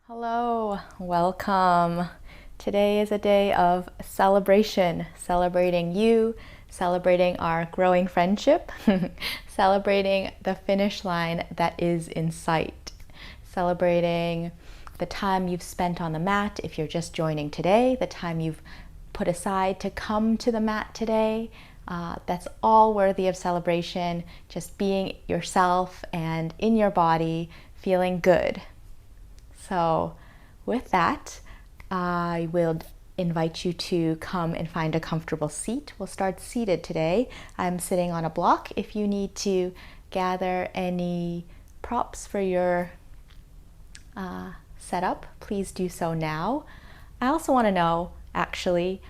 Hello, welcome. Today is a day of celebration, celebrating you, celebrating our growing friendship, celebrating the finish line that is in sight, celebrating the time you've spent on the mat if you're just joining today, the time you've put aside to come to the mat today. That's all worthy of celebration, just being yourself and in your body, feeling good. So with that, I will invite you to come and find a comfortable seat. We'll start seated today. I'm sitting on a block. If you need to gather any props for your setup, please do so now. I also want to know, actually,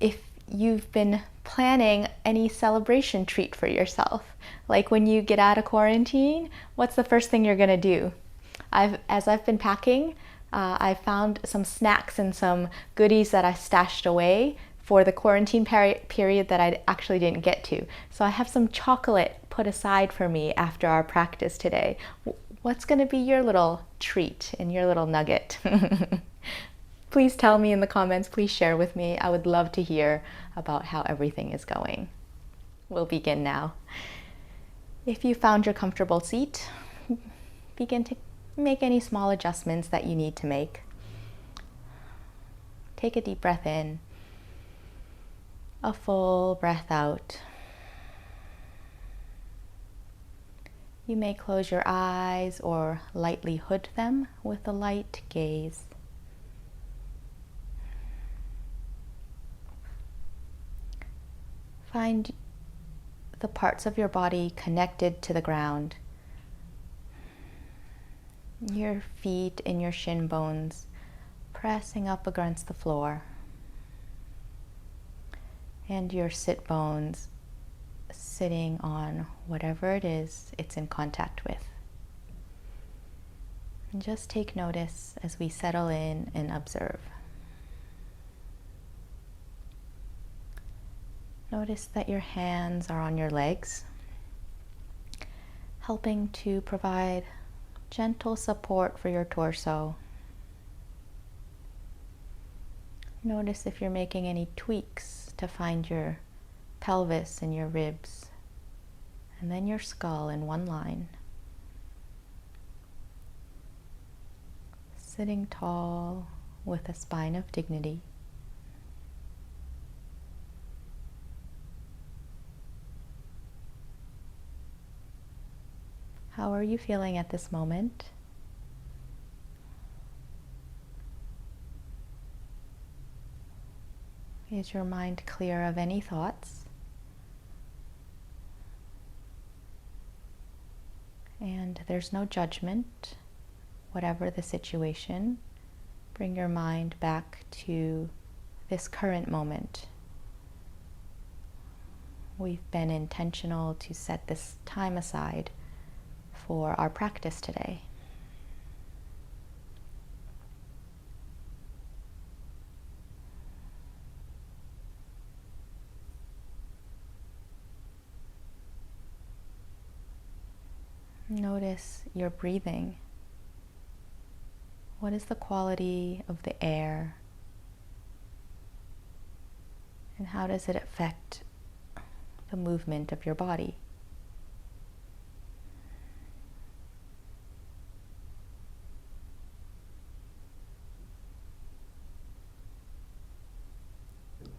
if you've been planning any celebration treat for yourself. Like when you get out of quarantine, what's the first thing you're going to do? As I've been packing, I found some snacks and some goodies that I stashed away for the quarantine period that I actually didn't get to. So I have some chocolate put aside for me after our practice today. What's going to be your little treat and your little nugget? Please tell me in the comments. Please share with me. I would love to hear about how everything is going. We'll begin now. If you found your comfortable seat, begin to make any small adjustments that you need to make. Take a deep breath in, a full breath out. You may close your eyes or lightly hood them with a light gaze. Find the parts of your body connected to the ground. Your feet and your shin bones pressing up against the floor, and your sit bones sitting on whatever it is it's in contact with. And just take notice as we settle in and observe. Notice that your hands are on your legs, helping to provide gentle support for your torso. Notice if you're making any tweaks to find your pelvis and your ribs, and then your skull in one line. Sitting tall with a spine of dignity. How are you feeling at this moment? Is your mind clear of any thoughts? And there's no judgment, whatever the situation. Bring your mind back to this current moment. We've been intentional to set this time aside for our practice today. Notice your breathing. What is the quality of the air? And how does it affect the movement of your body?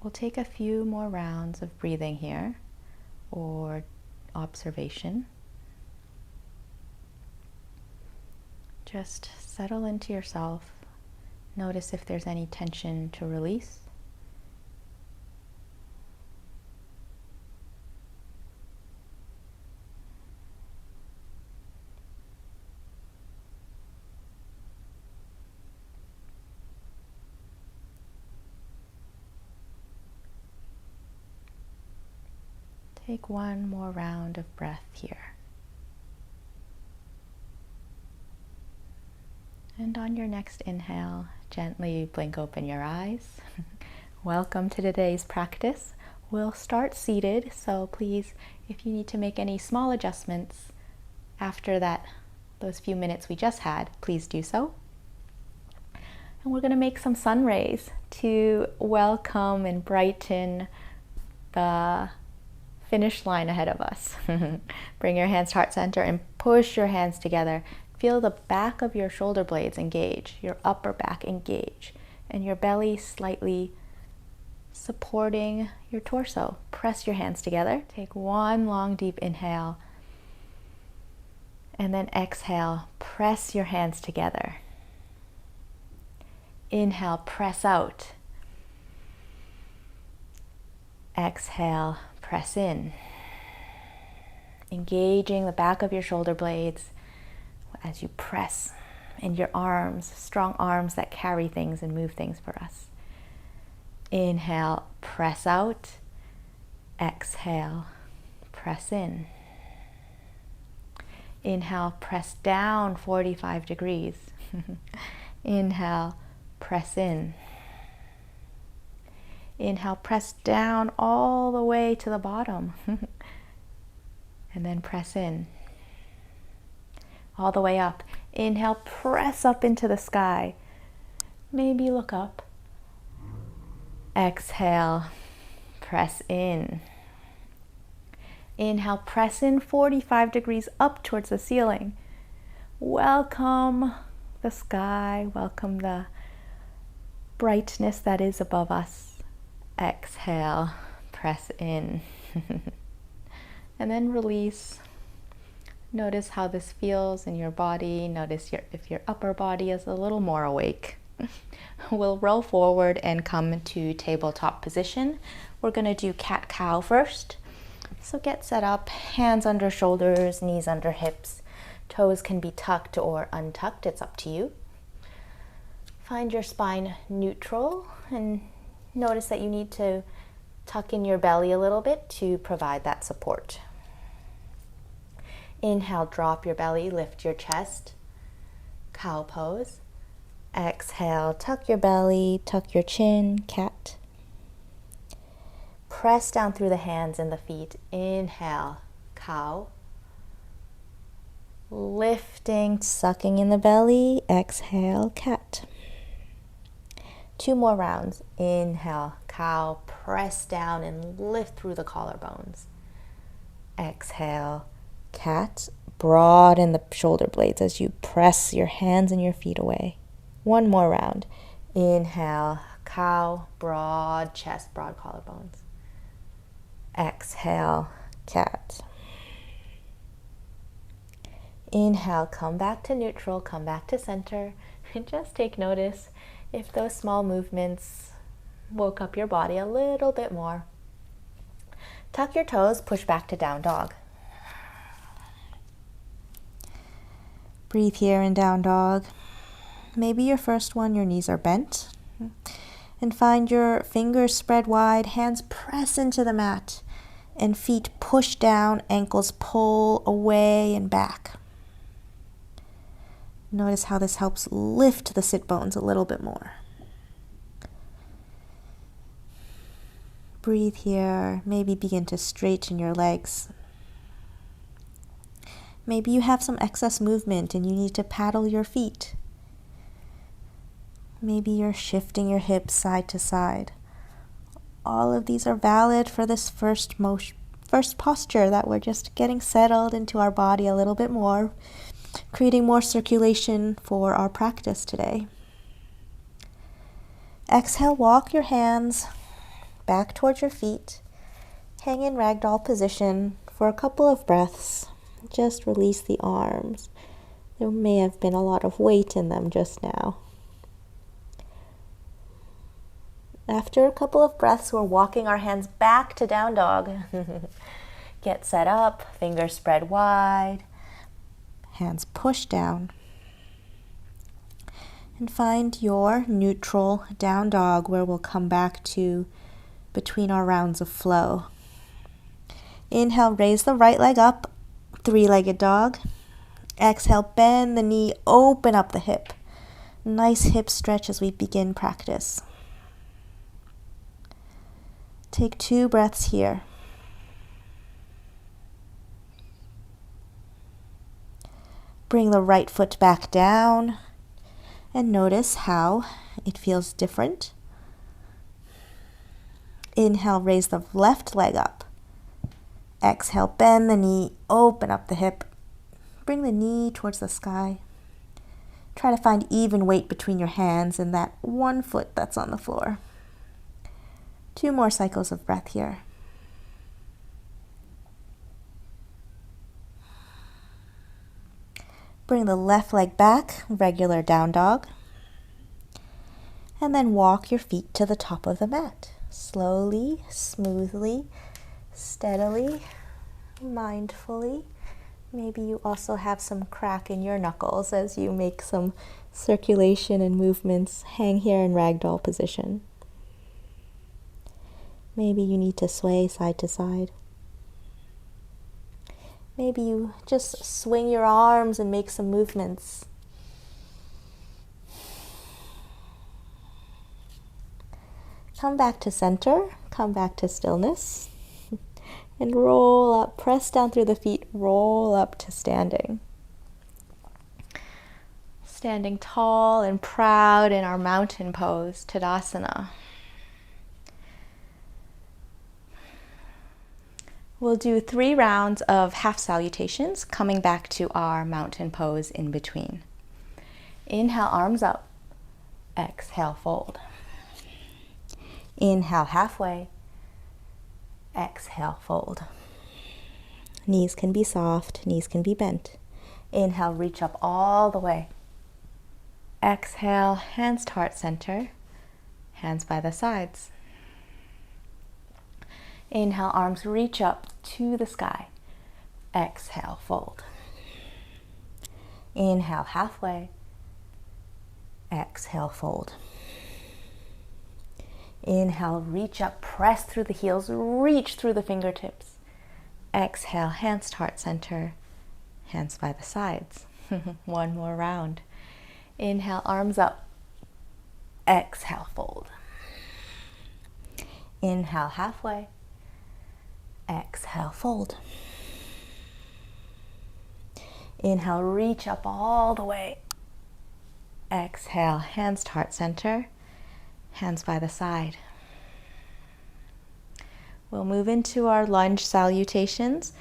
We'll take a few more rounds of breathing here, or observation. Just settle into yourself. Notice if there's any tension to release. Take one more round of breath here. And on your next inhale, gently blink open your eyes. Welcome to today's practice. We'll start seated, so please, if you need to make any small adjustments after those few minutes we just had, please do so. And we're going to make some sun rays to welcome and brighten the finish line ahead of us. Bring your hands to heart center and push your hands together. Feel the back of your shoulder blades engage, your upper back engage, and your belly slightly supporting your torso. Press your hands together. Take one long deep inhale, and then exhale. Press your hands together. Inhale, press out. Exhale, press in. Engaging the back of your shoulder blades as you press in your arms, strong arms that carry things and move things for us. Inhale, press out. Exhale, press in. Inhale, press down 45 degrees. Inhale, press in. Inhale, press down all the way to the bottom. And then press in. All the way up. Inhale, press up into the sky. Maybe look up. Exhale, press in. Inhale, press in 45 degrees up towards the ceiling. Welcome the sky, welcome the brightness that is above us. Exhale, press in. And then release. Notice how this feels in your body. Notice if your upper body is a little more awake. We'll roll forward and come to tabletop position. We're going to do cat-cow first. So get set up, hands under shoulders, knees under hips. Toes can be tucked or untucked, it's up to you. Find your spine neutral and notice that you need to tuck in your belly a little bit to provide that support. Inhale, drop your belly, lift your chest, cow pose. Exhale, tuck your belly, tuck your chin, cat. Press down through the hands and the feet. Inhale, cow. Lifting, sucking in the belly. Exhale, cat. 2 more rounds. Inhale, cow. Press down and lift through the collarbones. Exhale, cat. Broaden the shoulder blades as you press your hands and your feet away. 1 more round. Inhale, cow. Broad chest, broad collarbones. Exhale, cat. Inhale, come back to neutral, come back to center, and just take notice if those small movements woke up your body a little bit more. Tuck your toes, push back to down dog. Breathe here in down dog. Maybe your first one, your knees are bent. And find your fingers spread wide, hands press into the mat, and feet push down, ankles pull away and back. Notice how this helps lift the sit bones a little bit more. Breathe here. Maybe begin to straighten your legs. Maybe you have some excess movement and you need to paddle your feet. Maybe you're shifting your hips side to side. All of these are valid for this first posture that we're just getting settled into our body a little bit more, creating more circulation for our practice today. Exhale, walk your hands back towards your feet. Hang in ragdoll position for a couple of breaths. Just release the arms. There may have been a lot of weight in them just now. After a couple of breaths, we're walking our hands back to down dog. Get set up, fingers spread wide, hands push down. And find your neutral down dog where we'll come back to between our rounds of flow. Inhale, raise the right leg up, 3-legged dog. Exhale, bend the knee, open up the hip. Nice hip stretch as we begin practice. Take 2 breaths here. Bring the right foot back down And notice how it feels different. Inhale, raise the left leg up. Exhale, bend the knee, open up the hip. Bring the knee towards the sky. Try to find even weight between your hands and that one foot that's on the floor. 2 more cycles of breath here. Bring the left leg back, regular down dog. And then walk your feet to the top of the mat. Slowly, smoothly, steadily, mindfully. Maybe you also have some crack in your knuckles as you make some circulation and movements. Hang here in ragdoll position. Maybe you need to sway side to side. Maybe you just swing your arms and make some movements. Come back to center, come back to stillness, and roll up, press down through the feet, roll up to standing. Standing tall and proud in our mountain pose, Tadasana. We'll do 3 rounds of half-salutations, coming back to our mountain pose in between. Inhale, arms up. Exhale, fold. Inhale, halfway. Exhale, fold. Knees can be soft, knees can be bent. Inhale, reach up all the way. Exhale, hands to heart center, hands by the sides. Inhale, arms reach up to the sky. Exhale, fold. Inhale, halfway. Exhale, fold. Inhale, reach up, press through the heels, reach through the fingertips. Exhale, hands to heart center, hands by the sides. 1 more round. Inhale, arms up. Exhale, fold. Inhale, halfway. Exhale, fold. Inhale, reach up all the way. Exhale, hands to heart center, hands by the side. We'll move into our lunge salutations.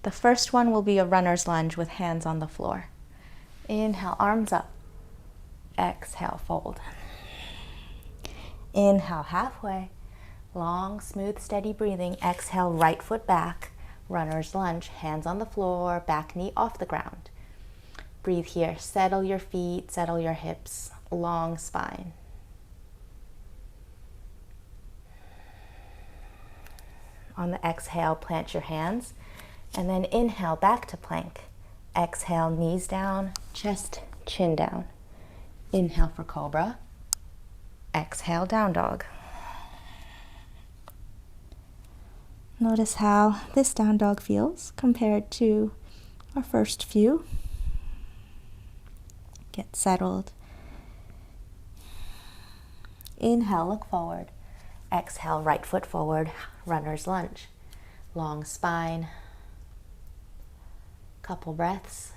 The first one will be a runner's lunge with hands on the floor. Inhale, arms up. Exhale, fold. Inhale, halfway. Long, smooth, steady breathing. Exhale, right foot back. Runner's lunge, hands on the floor, back knee off the ground. Breathe here. Settle your feet, settle your hips. Long spine. On the exhale, plant your hands. And then inhale, back to plank. Exhale, knees down, chest, chin down. Inhale for cobra. Exhale, down dog. Notice how this down dog feels compared to our first few. Get settled. Inhale, look forward. Exhale, right foot forward, runner's lunge. Long spine. Couple breaths.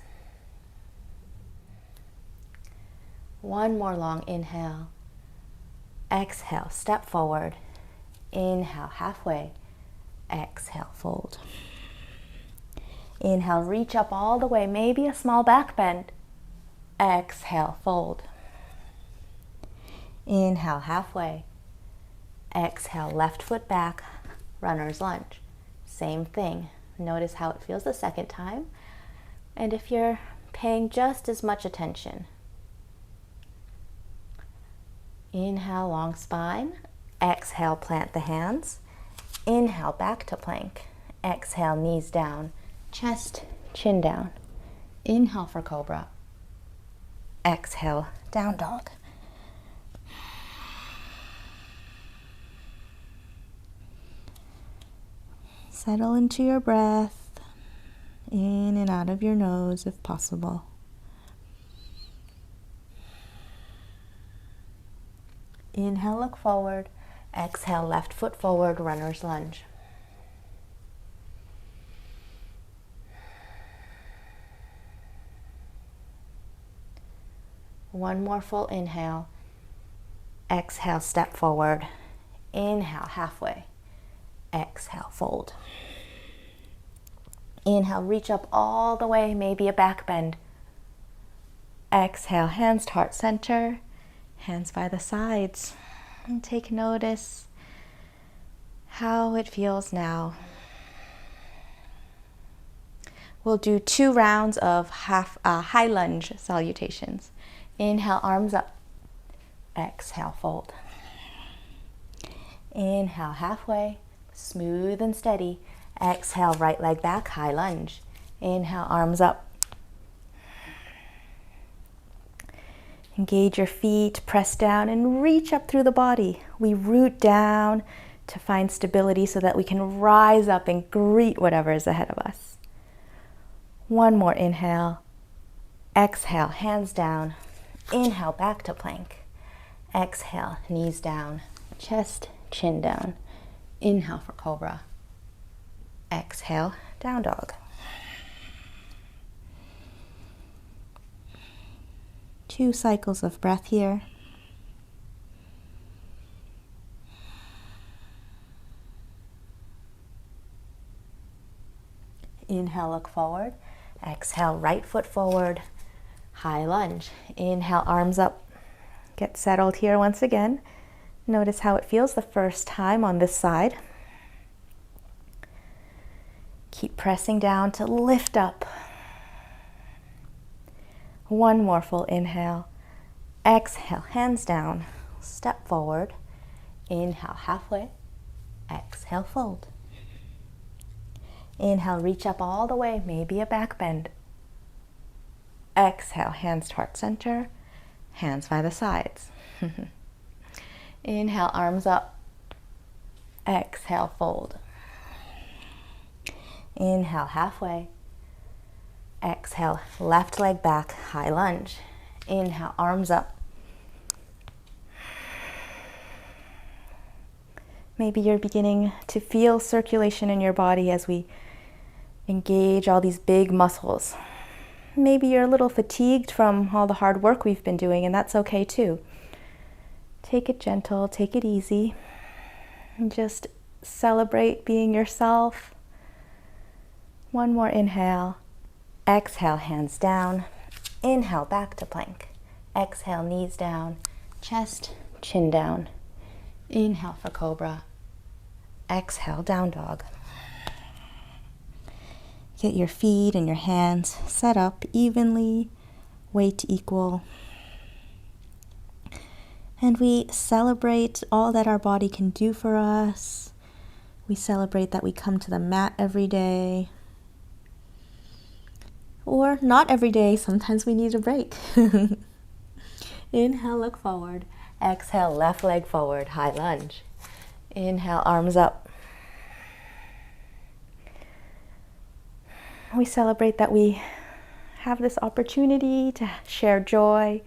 1 more long inhale. Exhale, step forward. Inhale, halfway. Exhale, fold. Inhale, reach up all the way, maybe a small back bend. Exhale, fold. Inhale, halfway. Exhale, left foot back, runner's lunge. Same thing. Notice how it feels the second time. And if you're paying just as much attention. Inhale, long spine. Exhale, plant the hands. Inhale, back to plank. Exhale, knees down, chest, chin down. Inhale for cobra. Exhale, down dog. Settle into your breath, in and out of your nose if possible. Inhale, look forward. Exhale, left foot forward, runner's lunge. One more full inhale. Exhale, step forward. Inhale, halfway. Exhale, fold. Inhale, reach up all the way, maybe a back bend. Exhale, hands to heart center, hands by the sides. And take notice how it feels now. We'll do 2 rounds of high lunge salutations. Inhale, arms up. Exhale, fold. Inhale, halfway, smooth and steady. Exhale, right leg back, high lunge. Inhale, arms up. Engage your feet, press down and reach up through the body. We root down to find stability so that we can rise up and greet whatever is ahead of us. One more inhale. Exhale, hands down. Inhale, back to plank. Exhale, knees down, chest, chin down. Inhale for cobra. Exhale, down dog. 2 cycles of breath here. Inhale, look forward. Exhale, right foot forward, high lunge. Inhale, arms up. Get settled here once again. Notice how it feels the first time on this side. Keep pressing down to lift up. One more full inhale. Exhale, hands down. Step forward. Inhale, halfway. Exhale, fold. Inhale, reach up all the way, maybe a back bend. Exhale, hands to heart center, hands by the sides. Inhale, arms up. Exhale, fold. Inhale, halfway. Exhale, left leg back, high lunge. Inhale, arms up. Maybe you're beginning to feel circulation in your body as we engage all these big muscles. Maybe you're a little fatigued from all the hard work we've been doing, and that's okay too. Take it gentle, take it easy, and just celebrate being yourself. One more inhale. Exhale, hands down. Inhale, back to plank. Exhale, knees down, chest, chin down. Inhale for cobra. Exhale, down dog. Get your feet and your hands set up evenly, weight equal. And we celebrate all that our body can do for us. We celebrate that we come to the mat every day. Or not every day, sometimes we need a break. Inhale, look forward. Exhale, left leg forward, high lunge. Inhale, arms up. We celebrate that we have this opportunity to share joy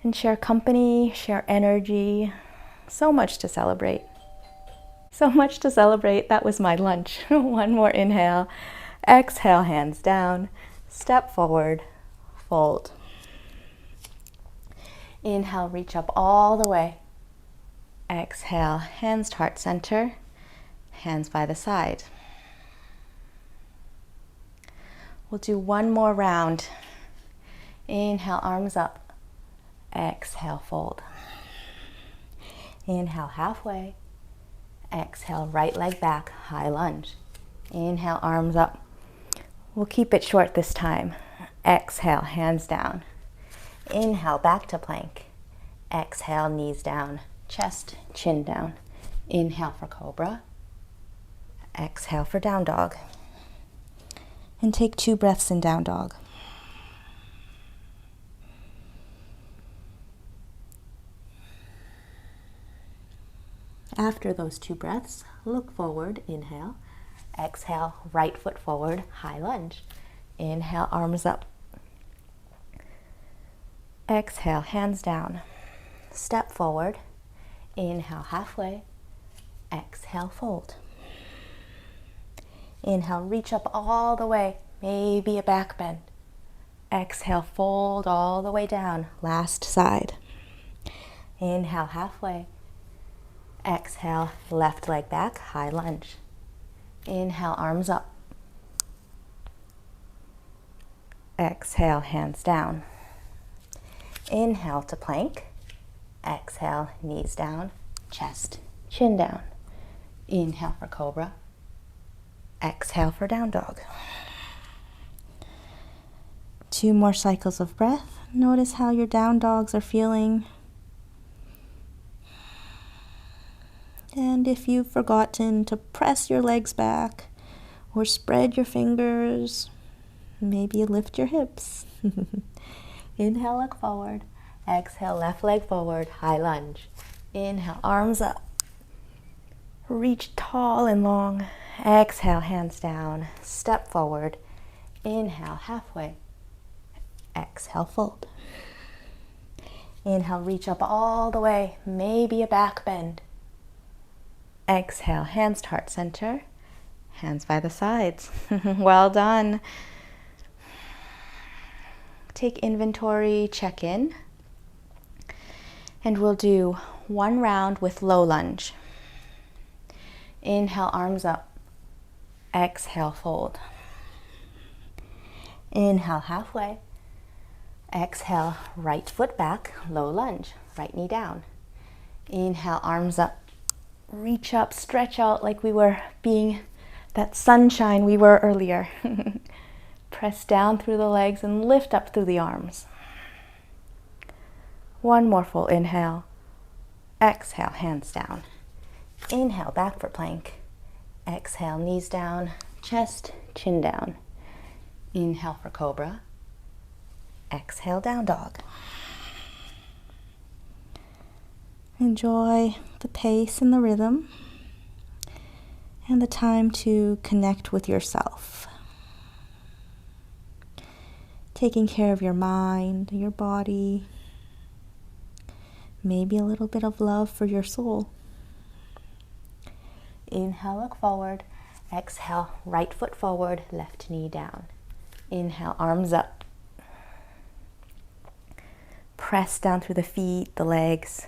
and share company, share energy. So much to celebrate. So much to celebrate. That was my lunch. One more inhale. Exhale, hands down. Step forward, fold. Inhale, reach up all the way. Exhale, hands to heart center, hands by the side. We'll do one more round. Inhale, arms up. Exhale, fold. Inhale, halfway. Exhale, right leg back, high lunge. Inhale, arms up. We'll keep it short this time. Exhale, hands down. Inhale, back to plank. Exhale, knees down, chest, chin down. Inhale for cobra. Exhale for down dog. And take 2 breaths in down dog. After those 2 breaths, look forward, inhale. Exhale, right foot forward, high lunge. Inhale, arms up. Exhale, hands down. Step forward. Inhale, halfway. Exhale, fold. Inhale, reach up all the way, maybe a back bend. Exhale, fold all the way down. Last side. Inhale, halfway. Exhale, left leg back, high lunge. Inhale, arms up. Exhale, hands down. Inhale to plank. Exhale, knees down, chest, chin down. Inhale for cobra. Exhale for down dog. 2 more cycles of breath. Notice how your down dogs are feeling. And if you've forgotten to press your legs back or spread your fingers, maybe lift your hips. Inhale, look forward. Exhale, left leg forward, high lunge. Inhale, arms up. Reach tall and long. Exhale, hands down. Step forward. Inhale, halfway. Exhale, fold. Inhale, reach up all the way, maybe a back bend. Exhale, hands to heart center. Hands by the sides. Well done. Take inventory, check in. And we'll do 1 round with low lunge. Inhale, arms up. Exhale, fold. Inhale, halfway. Exhale, right foot back, low lunge, right knee down. Inhale, arms up. Reach up, stretch out like we were being that sunshine we were earlier. Press down through the legs and lift up through the arms. 1 more full inhale. Exhale, hands down. Inhale, back for plank. Exhale, knees down, chest, chin down. Inhale for cobra. Exhale, down dog. Enjoy the pace and the rhythm and the time to connect with yourself. Taking care of your mind, your body, maybe a little bit of love for your soul. Inhale, look forward. Exhale, right foot forward, left knee down. Inhale, arms up. Press down through the feet, the legs.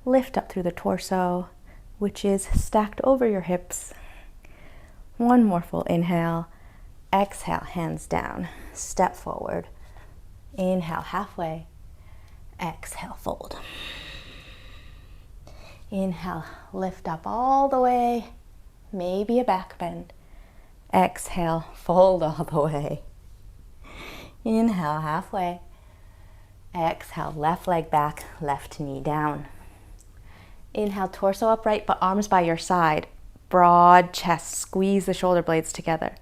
Lift up through the torso, which is stacked over your hips. 1 more full inhale. Exhale, hands down. Step forward. Inhale, halfway. Exhale, fold. Inhale, lift up all the way. Maybe a back bend. Exhale, fold all the way. Inhale, halfway. Exhale, left leg back, left knee down. Inhale, torso upright, but arms by your side. Broad chest, squeeze the shoulder blades together.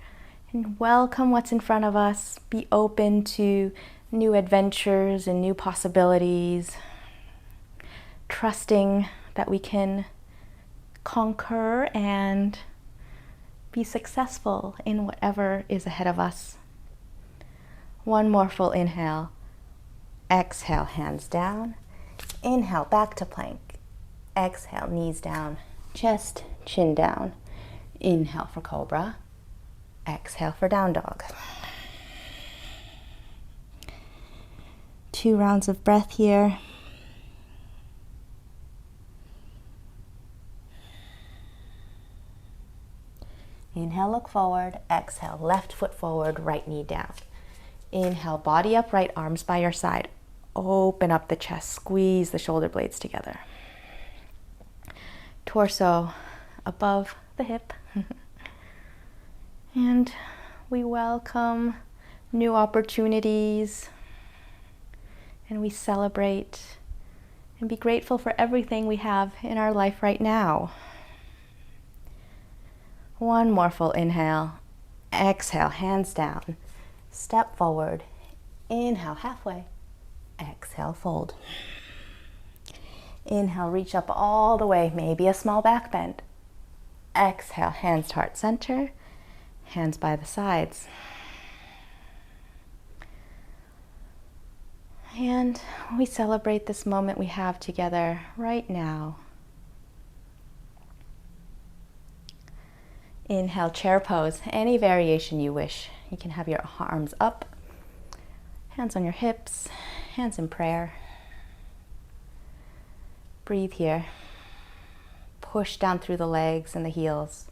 And welcome what's in front of us. Be open to new adventures and new possibilities. Trusting that we can conquer and be successful in whatever is ahead of us. 1 more full inhale. Exhale, hands down. Inhale, back to plank. Exhale, knees down, chest, chin down. Inhale for cobra. Exhale for down dog. 2 rounds of breath here. Inhale, look forward. Exhale, left foot forward, right knee down. Inhale, body upright, arms by your side. Open up the chest, squeeze the shoulder blades together. Torso above the hip. And we welcome new opportunities. And we celebrate and be grateful for everything we have in our life right now. 1 more full inhale. Exhale, hands down. Step forward. Inhale, halfway. Exhale, fold. Inhale, reach up all the way, maybe a small back bend. Exhale, hands to heart center, hands by the sides. And we celebrate this moment we have together right now. Inhale, chair pose, any variation you wish. You can have your arms up, Hands on your hips, hands in prayer. Breathe here. Push down through the legs and the heels.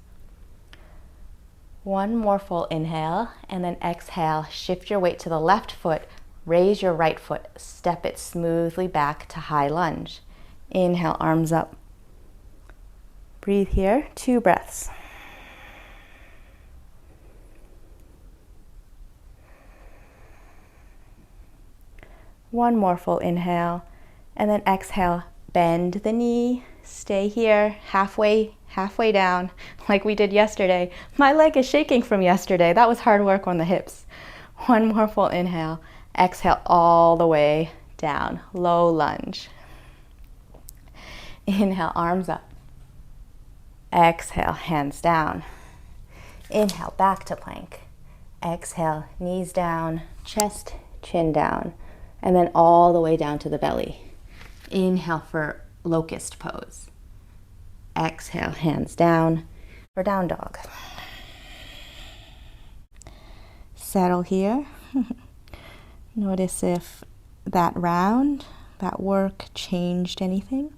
One more full inhale, and then exhale. Shift your weight to the left foot. Raise your right foot. Step it smoothly back to high lunge. Inhale, arms up. Breathe here, 2 breaths. One more full inhale, and then exhale. Bend the knee, stay here, halfway down, like we did yesterday. My leg is shaking from yesterday. That was hard work on the hips. One more full inhale. Exhale all the way down, low lunge. Inhale, arms up. Exhale, hands down. Inhale, back to plank. Exhale, knees down, chest, chin down, and then all the way down to the belly. Inhale for locust pose. Exhale, hands down for down dog. Settle here. Notice if that round, that work changed anything.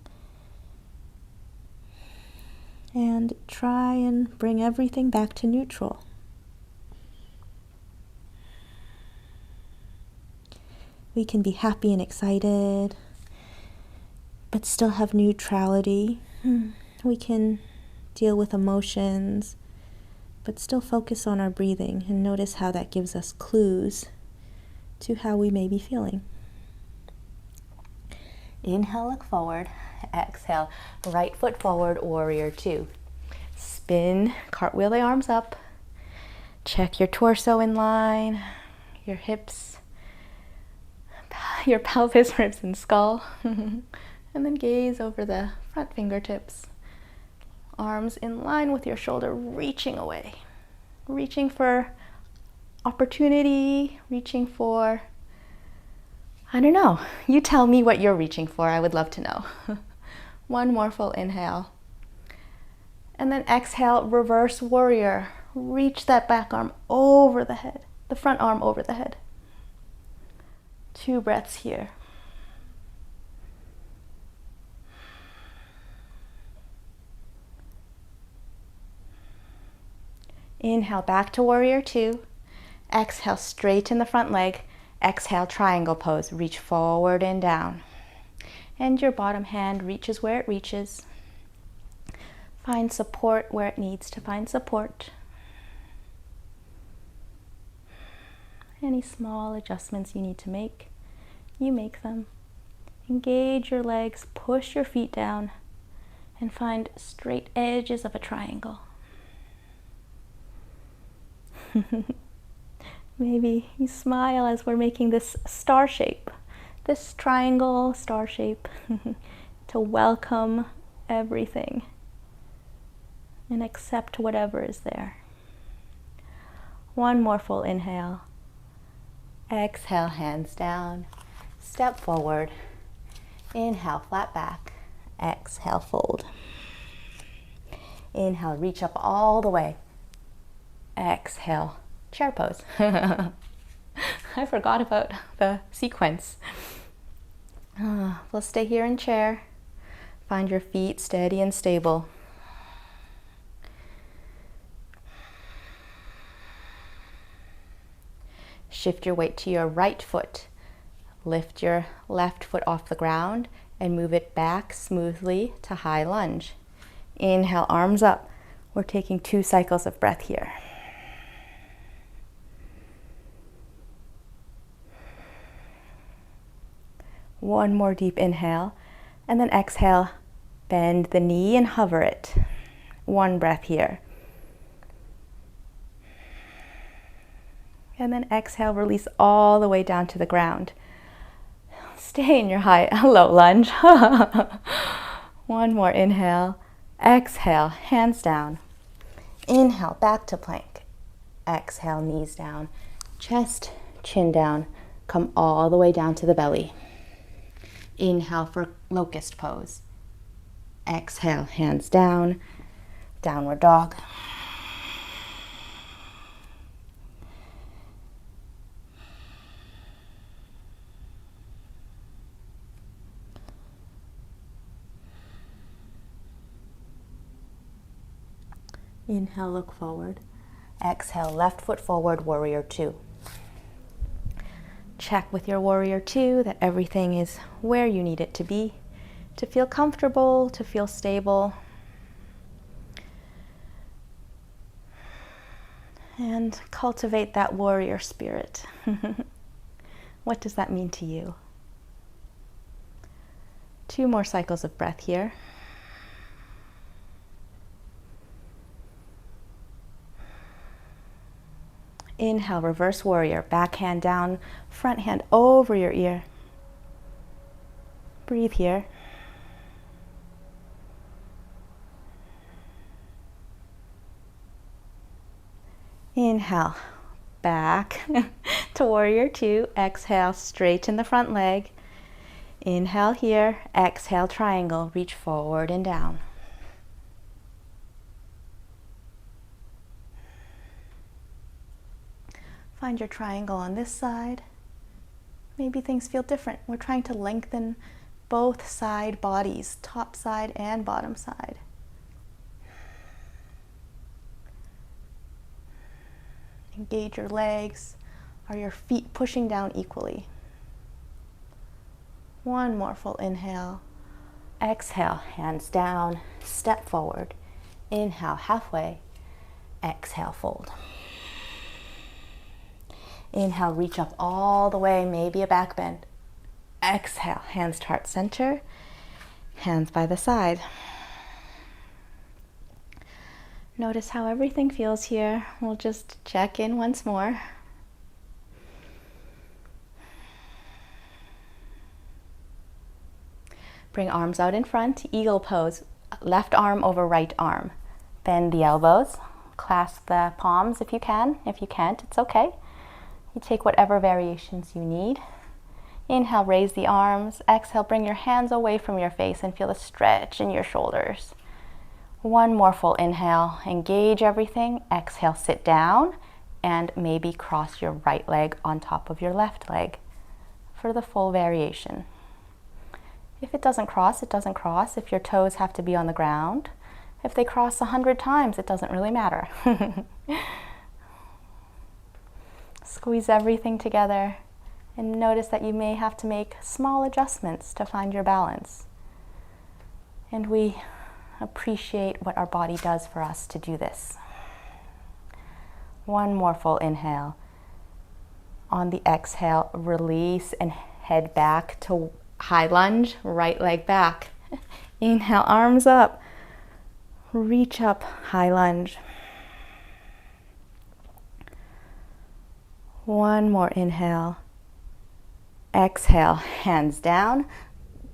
And try and bring everything back to neutral. We can be happy and excited, but still have neutrality. We can deal with emotions, but still focus on our breathing and notice how that gives us clues to how we may be feeling. Inhale, look forward. Exhale, right foot forward, warrior 2. Spin, cartwheel the arms up. Check your torso in line, your hips, your pelvis, ribs, and skull. And then gaze over the front fingertips. Arms in line with your shoulder, reaching away. Reaching for opportunity, reaching for, I don't know. You tell me what you're reaching for. I would love to know. One more full inhale. And then exhale, reverse warrior. Reach that back arm over the head, the front arm over the head. 2 breaths here. Inhale, back to warrior 2. Exhale, straighten the front leg. Exhale, triangle pose. Reach forward and down. And your bottom hand reaches where it reaches. Find support where it needs to find support. Any small adjustments you need to make, you make them. Engage your legs, push your feet down, and find straight edges of a triangle. Maybe you smile as we're making this star shape, this triangle star shape, to welcome everything and accept whatever is there. One more full inhale. Exhale, hands down. Step forward. Inhale, flat back. Exhale, fold. Inhale, reach up all the way. Exhale, chair pose. I forgot about the sequence. We'll stay here in chair. Find your feet steady and stable. Shift your weight to your right foot. Lift your left foot off the ground and move it back smoothly to high lunge. Inhale, arms up. We're taking 2 cycles of breath here. One more deep inhale, and then exhale, bend the knee and hover it. 1 breath here. And then exhale, release all the way down to the ground. Stay in your low lunge. 1 more inhale. Exhale, hands down. Inhale, back to plank. Exhale, knees down. Chest, chin down. Come all the way down to the belly. Inhale for locust pose. Exhale, hands down. Downward dog. Inhale, look forward. Exhale, left foot forward, warrior two. Check with your warrior two that everything is where you need it to be, to feel comfortable, to feel stable. And cultivate that warrior spirit. What does that mean to you? 2 more cycles of breath here. Inhale, reverse warrior. Back hand down, front hand over your ear. Breathe here. Inhale, back to warrior two. Exhale, straighten the front leg. Inhale here. Exhale, triangle. Reach forward and down. Find your triangle on this side. Maybe things feel different. We're trying to lengthen both side bodies, top side and bottom side. Engage your legs. Are your feet pushing down equally? One more full inhale. Exhale, hands down, step forward. Inhale, halfway. Exhale, fold. Inhale, reach up all the way, maybe a back bend. Exhale, hands to heart center, hands by the side. Notice how everything feels here. We'll just check in once more. Bring arms out in front, eagle pose. Left arm over right arm. Bend the elbows, clasp the palms if you can. If you can't, it's okay. You take whatever variations you need. Inhale, raise the arms. Exhale, bring your hands away from your face and feel a stretch in your shoulders. One more full inhale, engage everything. Exhale, sit down and maybe cross your right leg on top of your left leg for the full variation. If it doesn't cross, it doesn't cross. If your toes have to be on the ground, if they cross 100 times, it doesn't really matter. Squeeze everything together and notice that you may have to make small adjustments to find your balance. And we appreciate what our body does for us to do this. One more full inhale. On the exhale, release and head back to high lunge, right leg back. Inhale, arms up. Reach up, high lunge. One more inhale. Exhale, hands down,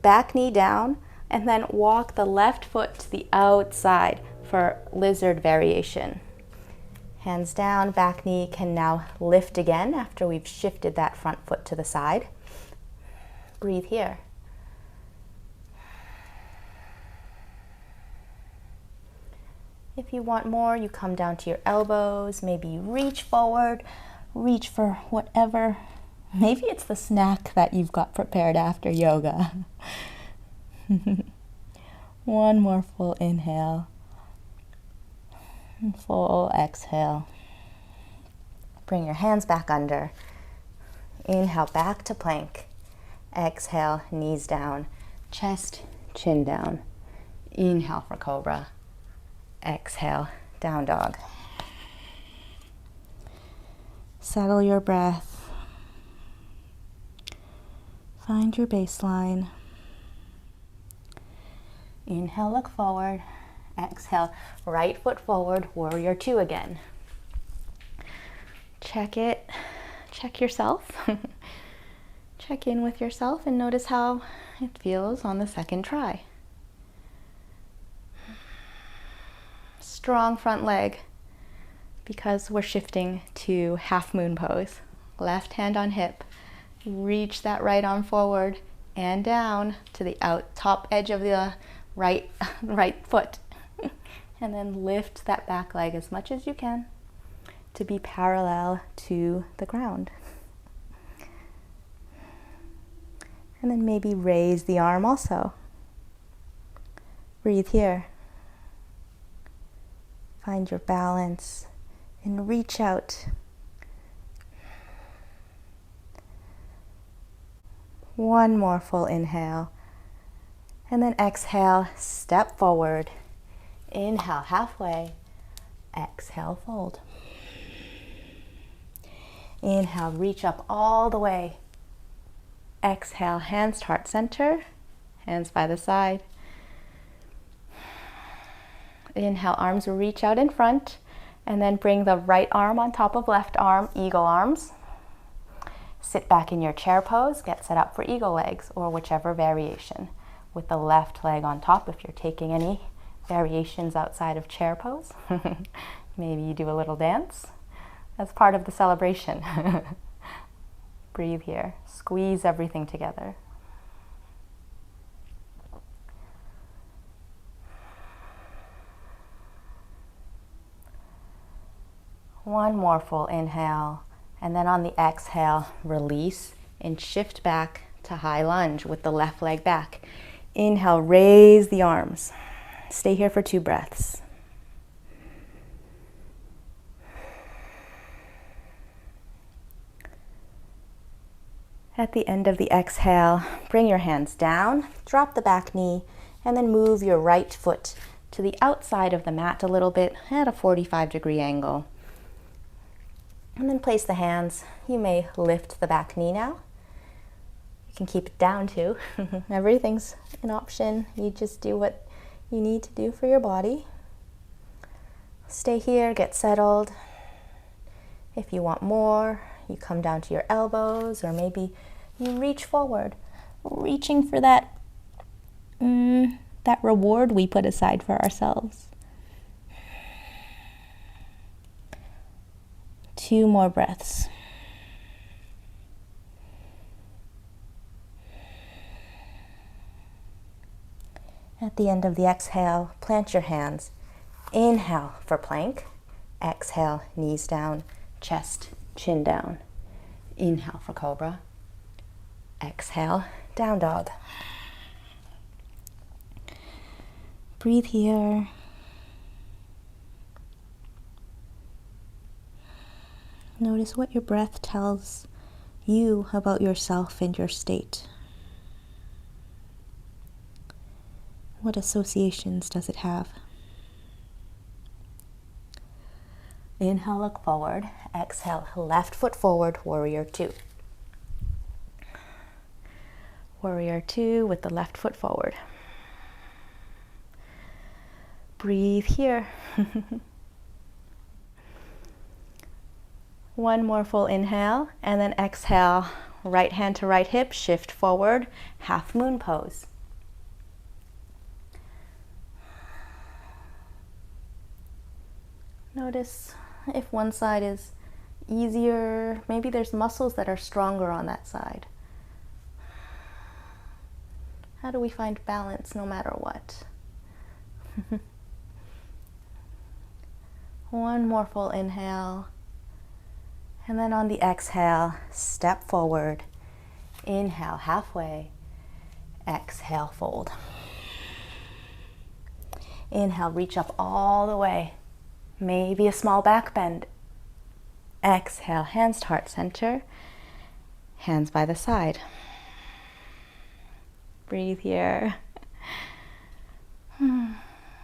back knee down, and then walk the left foot to the outside for lizard variation. Hands down, back knee can now lift again after we've shifted that front foot to the side. Breathe here. If you want more, you come down to your elbows, maybe you reach forward, reach for whatever. Maybe it's the snack that you've got prepared after yoga. One more full inhale. And full exhale. Bring your hands back under. Inhale, back to plank. Exhale, knees down, chest, chin down. Inhale for cobra. Exhale, down dog. Settle your breath. Find your baseline. Inhale, look forward. Exhale, right foot forward, warrior two again. Check it. Check yourself. Check in with yourself and notice how it feels on the second try. Strong front leg because we're shifting to half moon pose. Left hand on hip. Reach that right arm forward and down to the top edge of the right foot. And then lift that back leg as much as you can to be parallel to the ground. And then maybe raise the arm also. Breathe here. Find your balance and reach out. One more full inhale. And then exhale, step forward. Inhale, halfway. Exhale, fold. Inhale, reach up all the way. Exhale, hands to heart center, hands by the side. Inhale, arms reach out in front, and then bring the right arm on top of left arm, eagle arms. Sit back in your chair pose, get set up for eagle legs, or whichever variation, with the left leg on top if you're taking any variations outside of chair pose. Maybe you do a little dance as part of the celebration. Breathe here. Squeeze everything together. One more full inhale, and then on the exhale, release and shift back to high lunge with the left leg back. Inhale, raise the arms. Stay here for 2 breaths. At the end of the exhale, bring your hands down, drop the back knee, and then move your right foot to the outside of the mat a little bit at a 45-degree angle. And then place the hands. You may lift the back knee now. You can keep it down too. Everything's an option. You just do what you need to do for your body. Stay here, get settled. If you want more, you come down to your elbows, or maybe you reach forward, reaching for that reward we put aside for ourselves. 2 more breaths. At the end of the exhale, plant your hands. Inhale for plank. Exhale, knees down, chest, chin down. Inhale for cobra. Exhale, down dog. Breathe here. Notice what your breath tells you about yourself and your state. What associations does it have? Inhale, look forward. Exhale, left foot forward, warrior 2. Warrior 2 with the left foot forward. Breathe here. One more full inhale, and then exhale, right hand to right hip, shift forward, half moon pose. Notice if one side is easier, maybe there's muscles that are stronger on that side. How do we find balance no matter what? One more full inhale. And then on the exhale, step forward. Inhale, halfway. Exhale, fold. Inhale, reach up all the way. Maybe a small back bend. Exhale, hands to heart center. Hands by the side. Breathe here.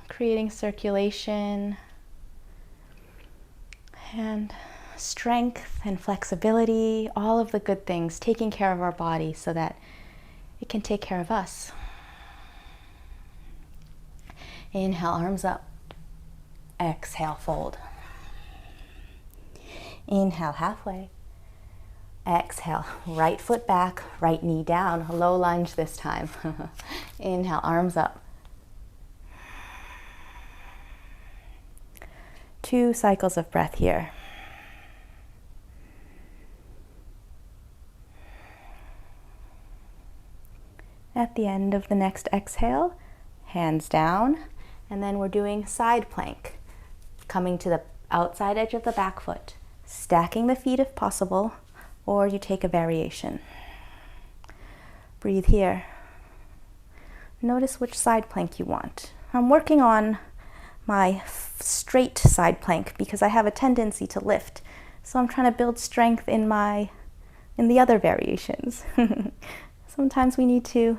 Creating circulation and strength and flexibility, all of the good things, taking care of our body so that it can take care of us. Inhale, arms up. Exhale, fold. Inhale, halfway. Exhale, right foot back, right knee down, low lunge this time. Inhale, arms up. 2 cycles of breath here. At the end of the next exhale, hands down, and then we're doing side plank. Coming to the outside edge of the back foot, stacking the feet if possible, or you take a variation. Breathe here. Notice which side plank you want. I'm working on my straight side plank because I have a tendency to lift. So I'm trying to build strength in the other variations. Sometimes we need to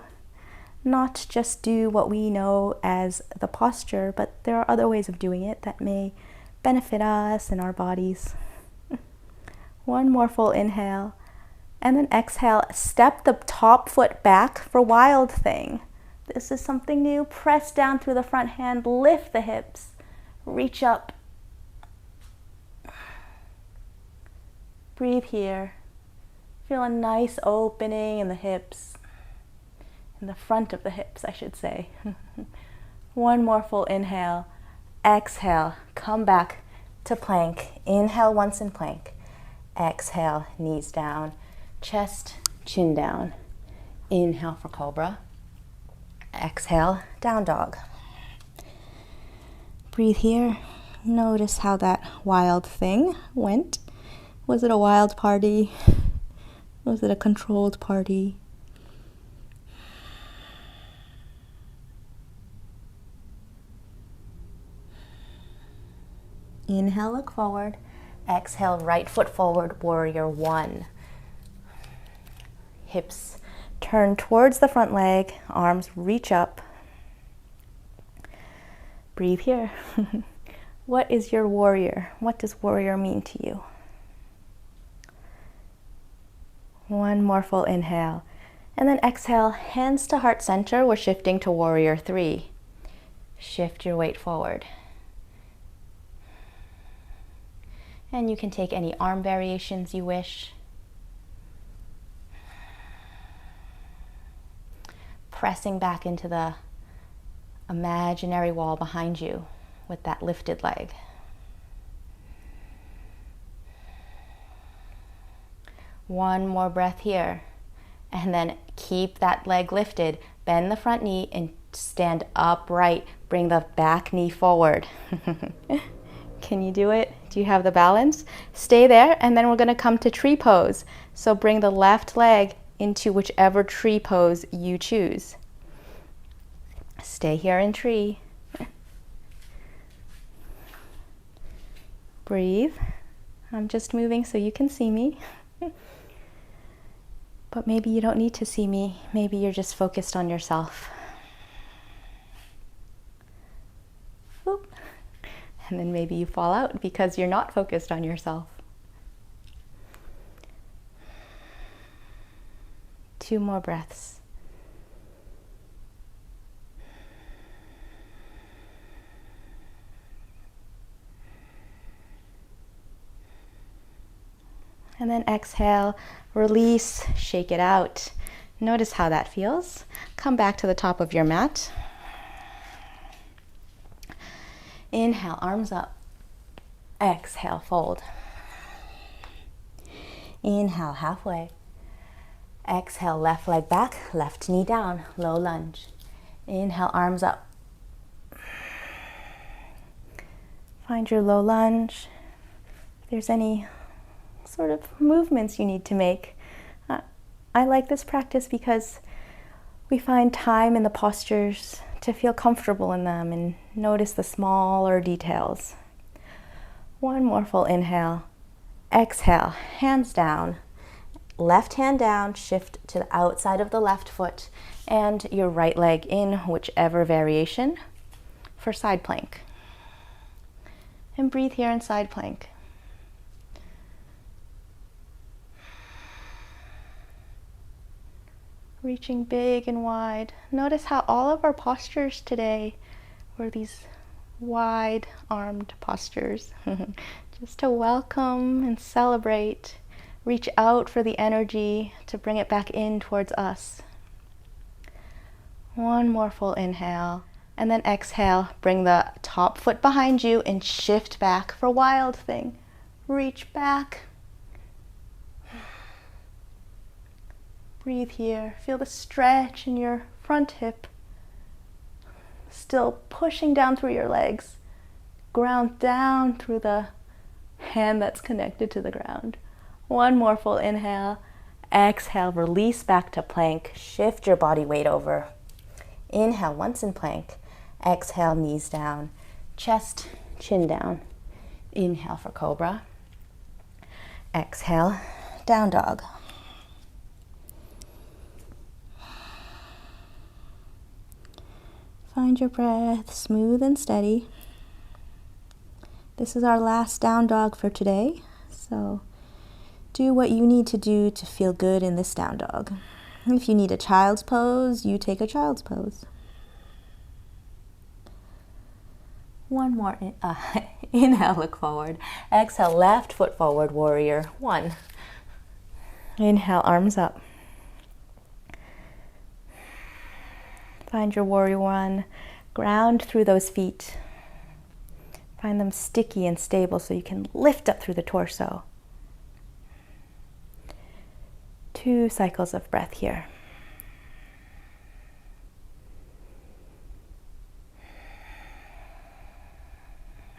not just do what we know as the posture, but there are other ways of doing it that may benefit us and our bodies. One more full inhale, and then exhale. Step the top foot back for Wild Thing. This is something new. Press down through the front hand, lift the hips, reach up. Breathe here. Feel a nice opening in the hips, in the front of the hips, I should say. One more full inhale. Exhale, come back to plank. Inhale once in plank. Exhale, knees down, chest, chin down. Inhale for cobra. Exhale, down dog. Breathe here. Notice how that Wild Thing went. Was it a wild party? Was it a controlled party? Inhale, look forward. Exhale, right foot forward, warrior one. Hips turn towards the front leg, arms reach up. Breathe here. What is your warrior? What does warrior mean to you? One more full inhale. And then exhale, hands to heart center. We're shifting to warrior three. Shift your weight forward. And you can take any arm variations you wish. Pressing back into the imaginary wall behind you with that lifted leg. One more breath here. And then keep that leg lifted. Bend the front knee and stand upright. Bring the back knee forward. Can you do it? Do you have the balance? Stay there, and then we're going to come to tree pose. So bring the left leg into whichever tree pose you choose. Stay here in tree. Breathe. I'm just moving so you can see me. But maybe you don't need to see me. Maybe you're just focused on yourself. Oop. And then maybe you fall out because you're not focused on yourself. 2 more breaths. And then exhale, release, shake it out. Notice how that feels. Come back to the top of your mat. Inhale, arms up. Exhale, fold. Inhale, halfway. Exhale, left leg back, left knee down, low lunge. Inhale, arms up. Find your low lunge. If there's any sort of movements you need to make. I like this practice because we find time in the postures to feel comfortable in them and notice the smaller details. 1 more full inhale. Exhale, hands down. Left hand down, shift to the outside of the left foot and your right leg in whichever variation for side plank. And breathe here in side plank. Reaching big and wide. Notice how all of our postures today were these wide-armed postures. Just to welcome and celebrate. Reach out for the energy to bring it back in towards us. 1 more full inhale. And then exhale. Bring the top foot behind you and shift back for Wild Thing. Reach back. Breathe here. Feel the stretch in your front hip. Still pushing down through your legs. Ground down through the hand that's connected to the ground. 1 more full inhale. Exhale, release back to plank. Shift your body weight over. Inhale once in plank. Exhale, knees down. chest, chin down. Inhale for cobra. Exhale, down dog. Find your breath smooth and steady. This is our last down dog for today, so do what you need to do to feel good in this down dog. If you need a child's pose, you take a child's pose. One more. Inhale, look forward. Exhale, left foot forward, warrior one. Inhale, arms up. Find your warrior one. Ground through those feet. Find them sticky and stable so you can lift up through the torso. 2 cycles of breath here.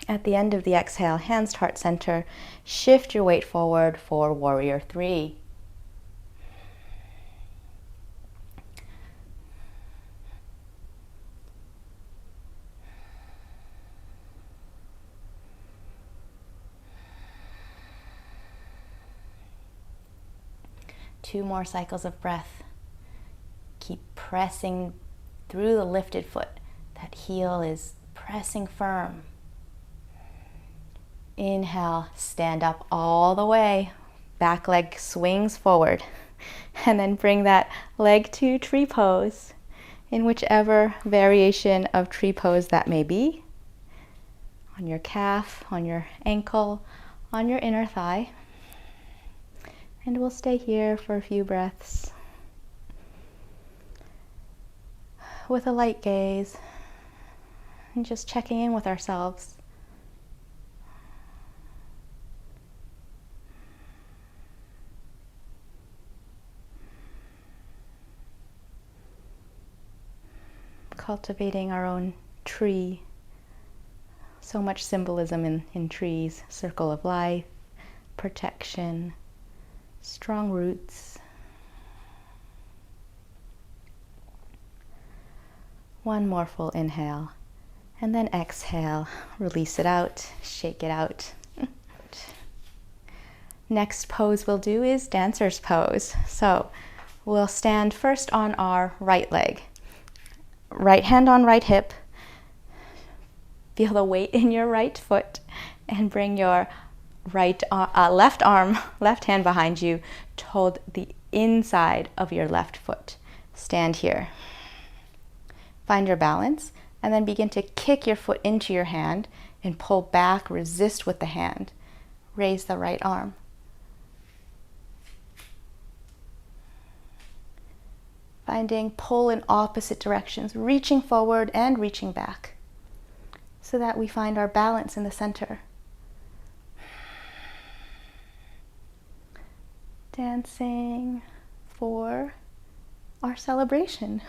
At the end of the exhale, hands to heart center, shift your weight forward for warrior 3. Two more cycles of breath. Keep pressing through the lifted foot. That heel is pressing firm. Inhale, stand up all the way. Back leg swings forward. And then bring that leg to tree pose in whichever variation of tree pose that may be. On your calf, on your ankle, on your inner thigh. And we'll stay here for a few breaths with a light gaze and just checking in with ourselves. Cultivating our own tree. So much symbolism in trees. Circle of life, protection, strong roots. One more full inhale, and then exhale. Release it out, shake it out. Next pose we'll do is dancer's pose. So we'll stand first on our right leg. Right hand on right hip. Feel the weight in your right foot and bring your left arm, left hand behind you to hold the inside of your left foot. Stand here. Find your balance and then begin to kick your foot into your hand and pull back, resist with the hand. Raise the right arm. Finding pull in opposite directions, reaching forward and reaching back so that we find our balance in the center. Dancing for our celebration.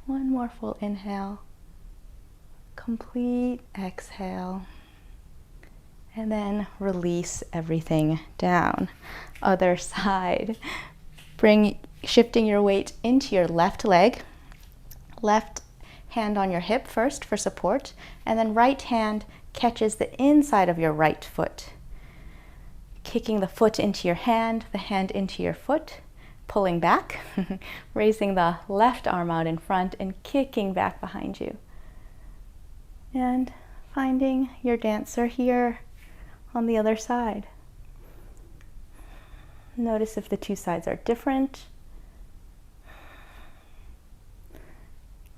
One more full inhale, complete exhale, and then release everything down. Other side. Shifting your weight into your left leg, left hand on your hip first for support, and then right hand catches the inside of your right foot. Kicking the foot into your hand, the hand into your foot, pulling back, raising the left arm out in front and kicking back behind you. And finding your dancer here on the other side. Notice if the two sides are different.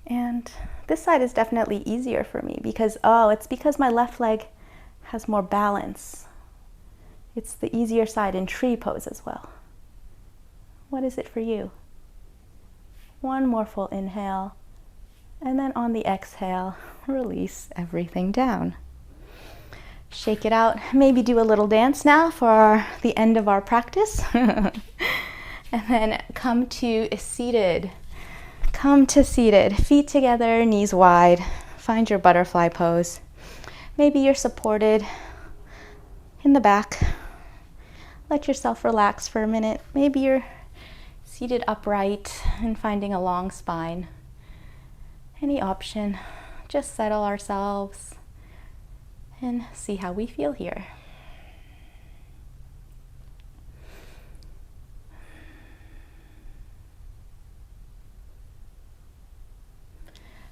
And this side is definitely easier for me because, it's because my left leg has more balance. It's the easier side in tree pose as well. What is it for you? One more full inhale, and then on the exhale, release everything down. Shake it out. Maybe do a little dance now for the end of our practice. And then come to seated. Come to seated. Feet together, knees wide. Find your butterfly pose. Maybe you're supported in the back. Let yourself relax for a minute. Maybe you're seated upright and finding a long spine. Any option. just settle ourselves and see how we feel here.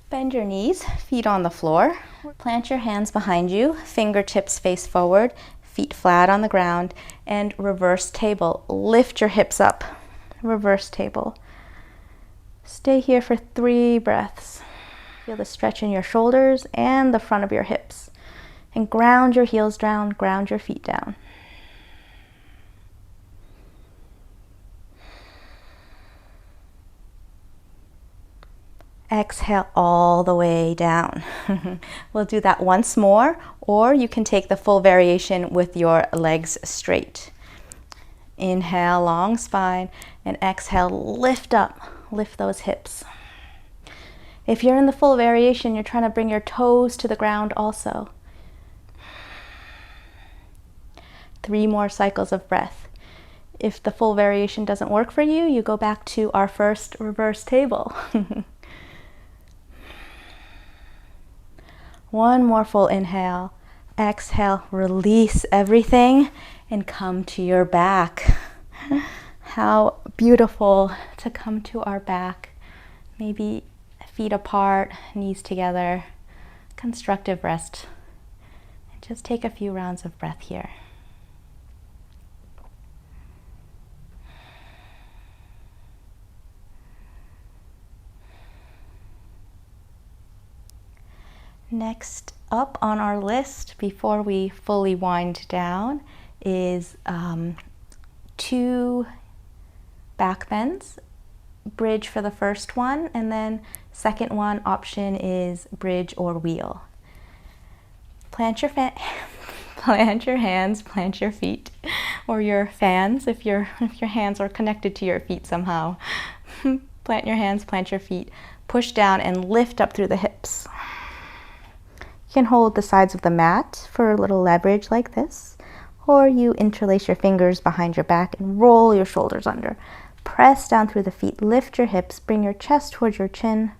Bend your knees, feet on the floor. Plant your hands behind you, fingertips face forward, feet flat on the ground, and reverse table. Lift your hips up. Reverse table. Stay here for 3 breaths. Feel the stretch in your shoulders and the front of your hips. And ground your heels down, ground your feet down. Exhale all the way down. We'll do that once more, or you can take the full variation with your legs straight. Inhale, long spine, and exhale, lift up, lift those hips. If you're in the full variation, you're trying to bring your toes to the ground also. 3 more cycles of breath. If the full variation doesn't work for you, you go back to our first reverse table. One more full inhale. Exhale, release everything and come to your back. How beautiful to come to our back. Maybe feet apart, knees together, constructive rest. And just take a few rounds of breath here. Next up on our list, before we fully wind down, is 2 back bends. Bridge for the first one, and then second one option is bridge or wheel. Plant your hands, plant your feet, or your fans if your hands are connected to your feet somehow. Plant your hands, plant your feet, push down and lift up through the hips. You can hold the sides of the mat for a little leverage like this, or you interlace your fingers behind your back and roll your shoulders under. Press down through the feet, lift your hips, bring your chest towards your chin.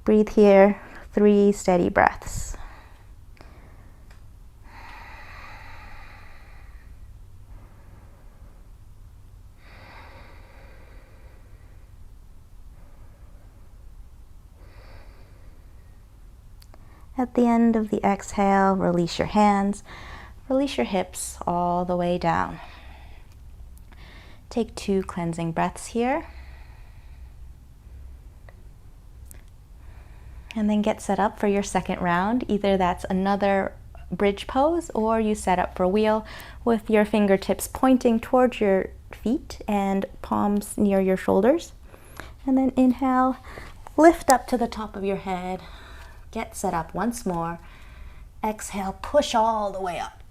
Breathe here, 3 steady breaths. At the end of the exhale, release your hands, release your hips all the way down. Take 2 cleansing breaths here. And then get set up for your second round. Either that's another bridge pose, or you set up for wheel with your fingertips pointing towards your feet and palms near your shoulders. And then inhale, lift up to the top of your head. Get set up once more. Exhale, push all the way up.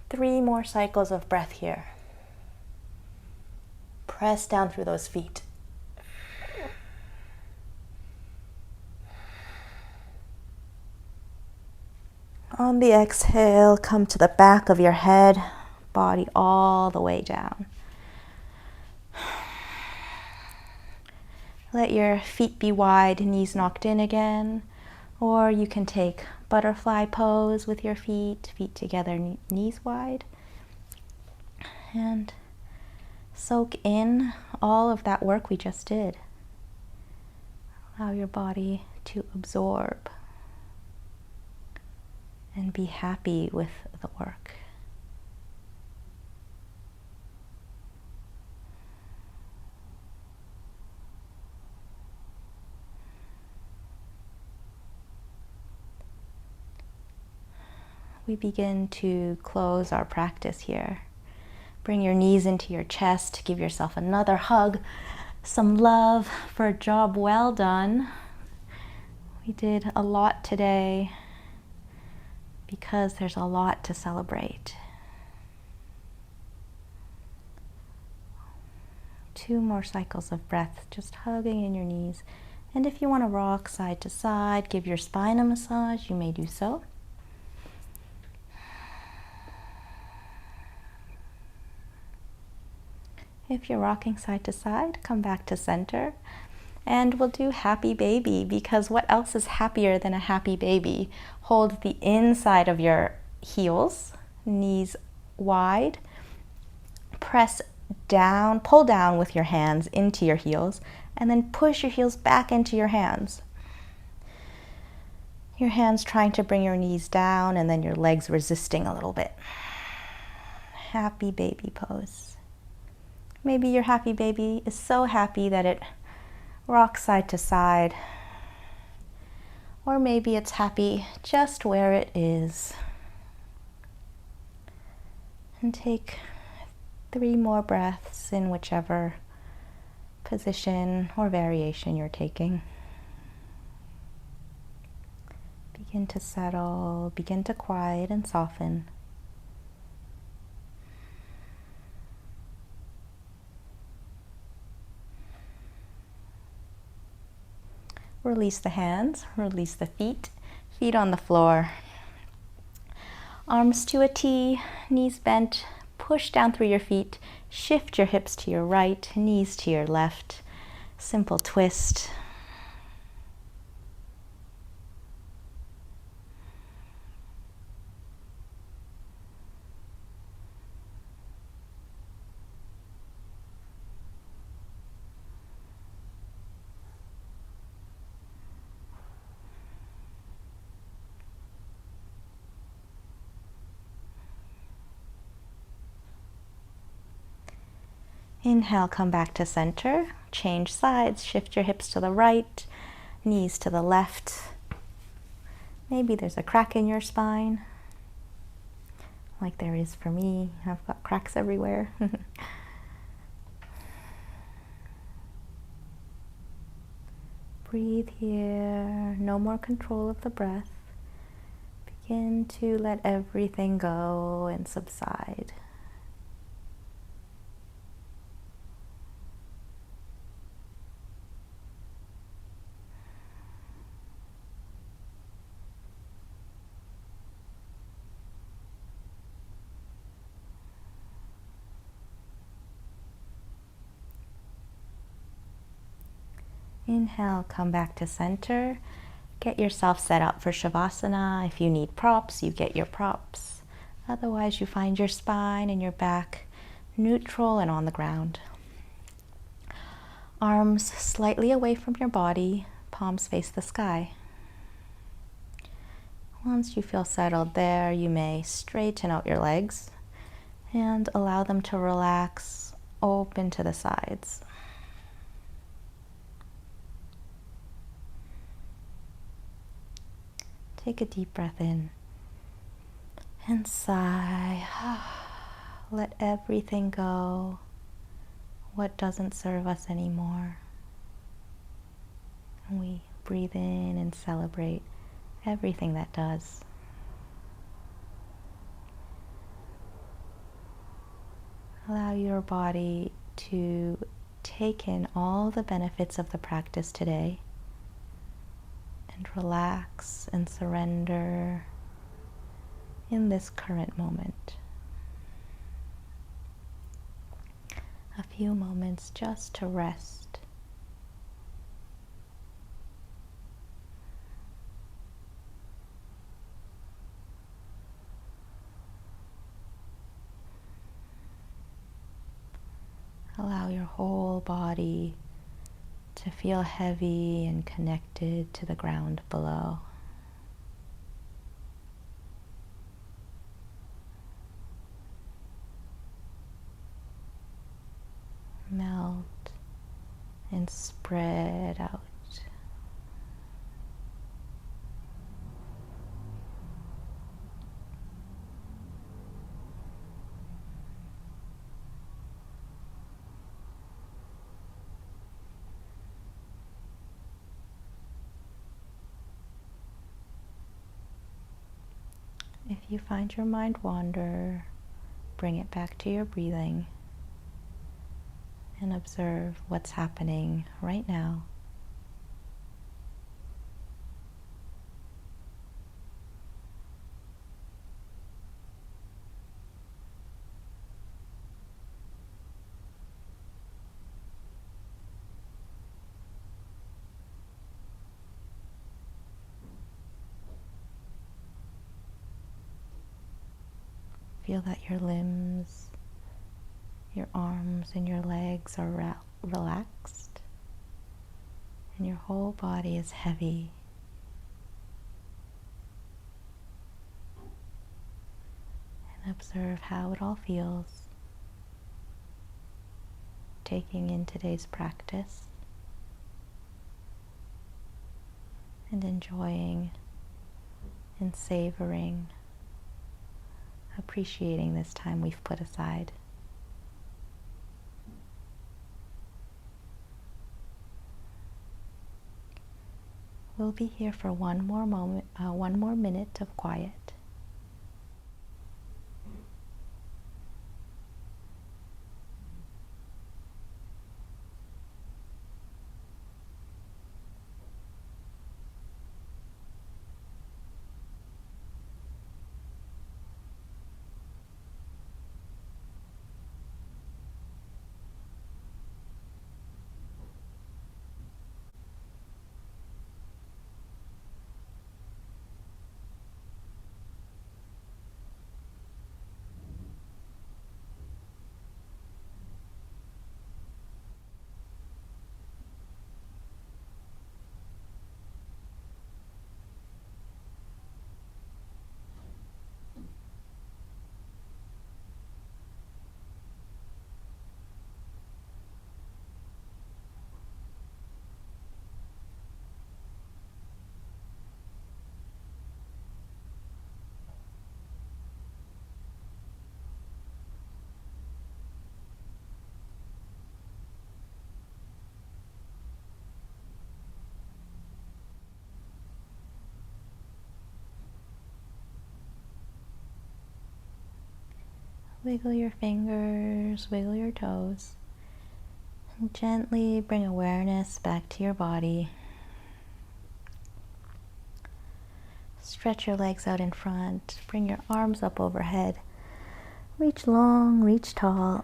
Three more cycles of breath here. Press down through those feet. On the exhale, come to the back of your head, body all the way down. Let your feet be wide, knees knocked in again, or you can take butterfly pose with your feet together, knees wide. And soak in all of that work we just did. Allow your body to absorb and be happy with the work. We begin to close our practice here. Bring your knees into your chest, give yourself another hug, some love for a job well done. We did a lot today because there's a lot to celebrate. 2 more cycles of breath, just hugging in your knees. And if you want to rock side to side, give your spine a massage, you may do so. If you're rocking side to side, come back to center. And we'll do happy baby, because what else is happier than a happy baby? Hold the inside of your heels, knees wide. Press down, pull down with your hands into your heels, and then push your heels back into your hands. Your hands trying to bring your knees down, and then your legs resisting a little bit. Happy baby pose. Maybe your happy baby is so happy that it rocks side to side. Or maybe it's happy just where it is. And take 3 more breaths in whichever position or variation you're taking. Begin to settle, begin to quiet and soften. Release the hands, release the feet, feet on the floor. Arms to a T, knees bent, push down through your feet, shift your hips to your right, knees to your left. Simple twist. Inhale, come back to center. Change sides, shift your hips to the right, knees to the left. Maybe there's a crack in your spine, like there is for me. I've got cracks everywhere. Breathe here, no more control of the breath. Begin to let everything go and subside. Inhale, come back to center. Get yourself set up for Savasana. If you need props, you get your props. Otherwise, you find your spine and your back neutral and on the ground. Arms slightly away from your body, palms face the sky. Once you feel settled there, you may straighten out your legs and allow them to relax, open to the sides. Take a deep breath in and sigh. Let everything go, what doesn't serve us anymore. And we breathe in and celebrate everything that does. Allow your body to take in all the benefits of the practice today and relax and surrender in this current moment. A few moments just to rest. Allow your whole body to feel heavy and connected to the ground below. Melt and spread out. If you find your mind wander, bring it back to your breathing and observe what's happening right now. Feel that your limbs, your arms and your legs are relaxed, and your whole body is heavy. And observe how it all feels, taking in today's practice and enjoying and savoring, appreciating this time we've put aside. We'll be here for one more minute of quiet. Wiggle your fingers, wiggle your toes, and gently bring awareness back to your body. Stretch your legs out in front, bring your arms up overhead. Reach long, reach tall.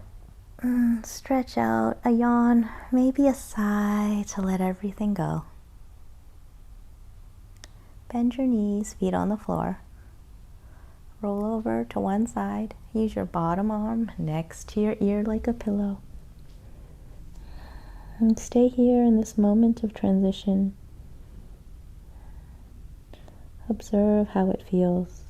Stretch out, a yawn, maybe a sigh to let everything go. Bend your knees, feet on the floor. Roll over to one side. Use your bottom arm next to your ear like a pillow. And stay here in this moment of transition. Observe how it feels.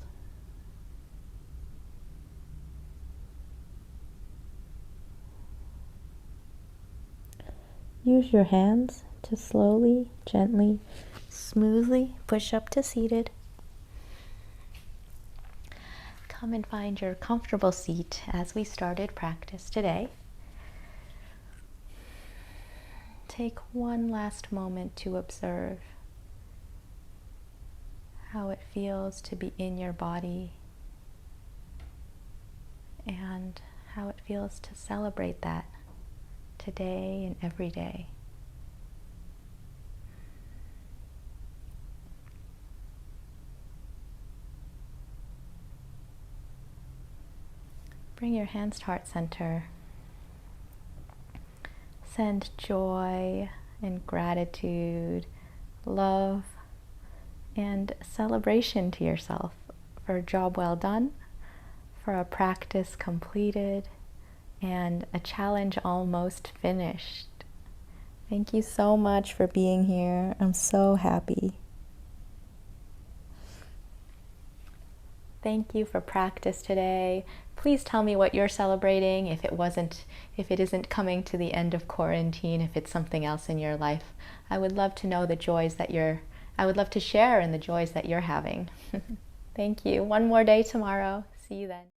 Use your hands to slowly, gently, smoothly push up to seated. Come and find your comfortable seat as we started practice today. Take one last moment to observe how it feels to be in your body and how it feels to celebrate that today and every day. Bring your hands to heart center. Send joy and gratitude, love, and celebration to yourself for a job well done, for a practice completed, and a challenge almost finished. Thank you so much for being here. I'm so happy. Thank you for practice today. Please tell me what you're celebrating, if it isn't coming to the end of quarantine, if it's something else in your life. I would love to know the joys that I would love to share in the joys that you're having. Thank you. One more day tomorrow. See you then.